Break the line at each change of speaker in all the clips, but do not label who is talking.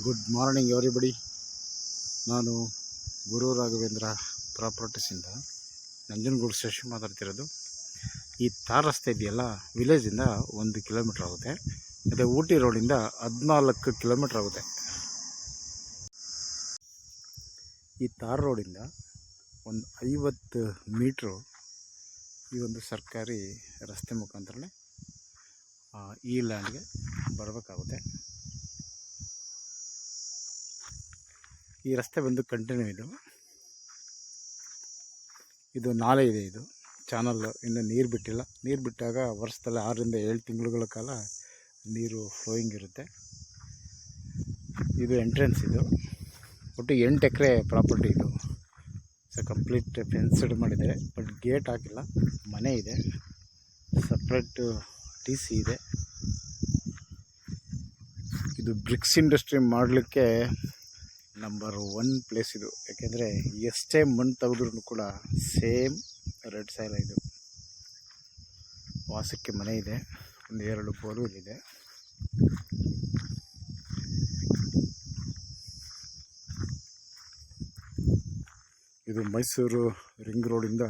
Good morning everybody. ನಾನು Guru Raghavendra ಪ್ರಾಪರ್ಟೀಸಿಂದ Nanjangud station ಮಾತಾಡ್ತಿರೋದು. ಈ ತಾರ್ ರಸ್ತೆ ಇದೆಯಲ್ಲ, ವಿಲೇಜಿಂದ 1 ಕಿಲೋಮೀಟ್ರ್ ಆಗುತ್ತೆ. ಮತ್ತು ಊಟಿ ರೋಡಿಂದ 14 ಕಿಲೋಮೀಟ್ರ್ ಆಗುತ್ತೆ. ಈ ತಾರ್ ರೋಡಿಂದ ಒಂದು 50 ಮೀಟ್ರು ಈ ಒಂದು ಸರ್ಕಾರಿ ರಸ್ತೆ ಮುಖಾಂತರನೇ ಈ ಲ್ಯಾಂಡ್ಗೆ ಬರಬೇಕಾಗುತ್ತೆ. ಈ ರಸ್ತೆ ಬಂದು ಕಂಟಿನ್ಯೂ ಇದು ನಾಲೆ ಇದೆ. ಇದು ಚಾನಲ್ ಇನ್ನು ನೀರು ಬಿಟ್ಟಿಲ್ಲ. ನೀರು ಬಿಟ್ಟಾಗ ವರ್ಷದಲ್ಲಿ 6 ರಿಂದ 7 ತಿಂಗಳುಗಳ ಕಾಲ ನೀರು ಫ್ಲೋಯಿಂಗ್ ಇರುತ್ತೆ. ಇದು ಎಂಟ್ರೆನ್ಸ್. ಇದು ಒಟ್ಟು 8 ಎಕರೆ ಪ್ರಾಪರ್ಟಿ. ಇದು ಕಂಪ್ಲೀಟ್ ಫೆನ್ಸ್ಡ್ ಮಾಡಿದ್ದಾರೆ, ಬಟ್ ಗೇಟ್ ಹಾಕಿಲ್ಲ. ಮನೆ ಇದೆ, ಸಪ್ರೇಟ್ TC ಇದೆ. ಇದು ಬ್ರಿಕ್ಸ್ ಇಂಡಸ್ಟ್ರಿ ಮಾಡಲಿಕ್ಕೆ ನಂಬರ್ 1 ಪ್ಲೇಸ್ ಇದು. ಯಾಕೆಂದರೆ ಎಷ್ಟೇ ಮಣ್ಣು ತೆಗೆದ್ರೂ ಕೂಡ ಸೇಮ್ ರೆಡ್ ಸಾಯಿಲ್ ಇದು. ವಾಸಕ್ಕೆ ಮನೆ ಇದೆ, 1-2 ಬೋರ್ವೆಲ್ ಇದೆ. ಇದು ಮೈಸೂರು ರಿಂಗ್ ರೋಡಿಂದ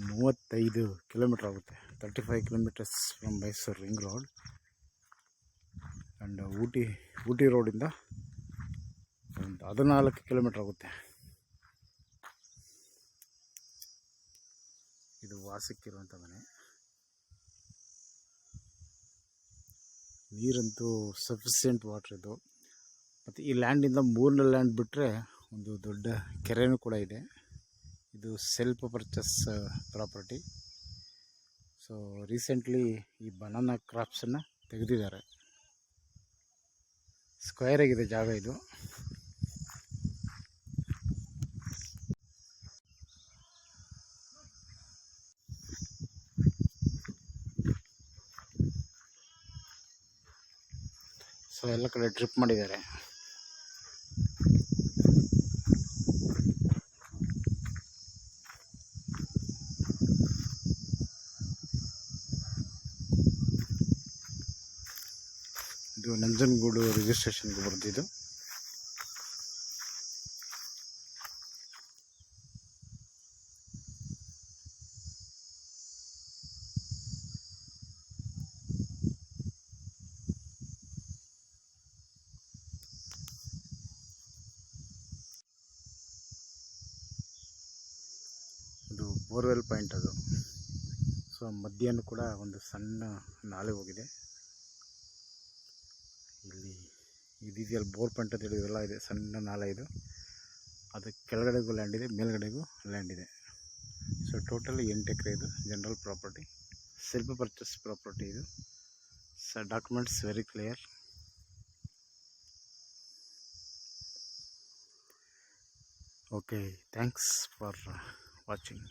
35 ಕಿಲೋಮೀಟ್ರ್ ಆಗುತ್ತೆ. 35 kilometres from Mysuru ring road. And Ooty ರೋಡಿಂದ 14 ಕಿಲೋಮೀಟ್ರ್ ಆಗುತ್ತೆ. ಇದು ವಾಸಕ್ಕಿರುವಂಥ ಮನೆ. ನೀರಂತೂ ಸಫಿಷಿಯೆಂಟ್ ವಾಟ್ರ್ ಇದು. ಮತ್ತು ಈ ಲ್ಯಾಂಡಿಂದ 3ನೇ ಲ್ಯಾಂಡ್ ಬಿಟ್ಟರೆ ಒಂದು ದೊಡ್ಡ ಕೆರೆನೂ ಕೂಡ ಇದೆ. ಇದು self purchase property. So recently ಈ ಬನಾನಾ ಕ್ರಾಪ್ಸನ್ನು ತೆಗೆದಿದ್ದಾರೆ. ಸ್ಕ್ವೇರ್ ಆಗಿದೆ ಜಾಗ ಇದು. ಸೊ ಎಲ್ಲ ಕಡೆ ಡ್ರಿಪ್ ಮಾಡಿದ್ದಾರೆ. ಇದು ನಂಜನಗೂಡು ರಿಜಿಸ್ಟ್ರೇಷನ್ಗೆ ಬರೆದಿದ್ದು. ಇದು ಬೋರ್ವೆಲ್ ಪಾಯಿಂಟ್ ಅದು. ಸೊ ಮಧ್ಯಾಹ್ನ ಕೂಡ ಒಂದು ಸಣ್ಣ ನಾಲೆ ಹೋಗಿದೆ. ಇಲ್ಲಿ ಇದೆಯಲ್ಲ ಬೋರ್ ಪಾಯಿಂಟ್ ಅಂತ ಹೇಳಿದ್ರಲ್ಲ, ಇದೆ ಸಣ್ಣ ನಾಲೆ. ಇದು ಅದಕ್ಕೆ ಕೆಳಗಡೆಗೂ ಲ್ಯಾಂಡ್ ಇದೆ, ಮೇಲ್ಗಡೆಗೂ ಲ್ಯಾಂಡ್ ಇದೆ. ಸೊ ಟೋಟಲ್ 8 ಎಕರೆ ಇದು general property, self purchase property ಇದು. So documents very clear. Okay, thanks for watching.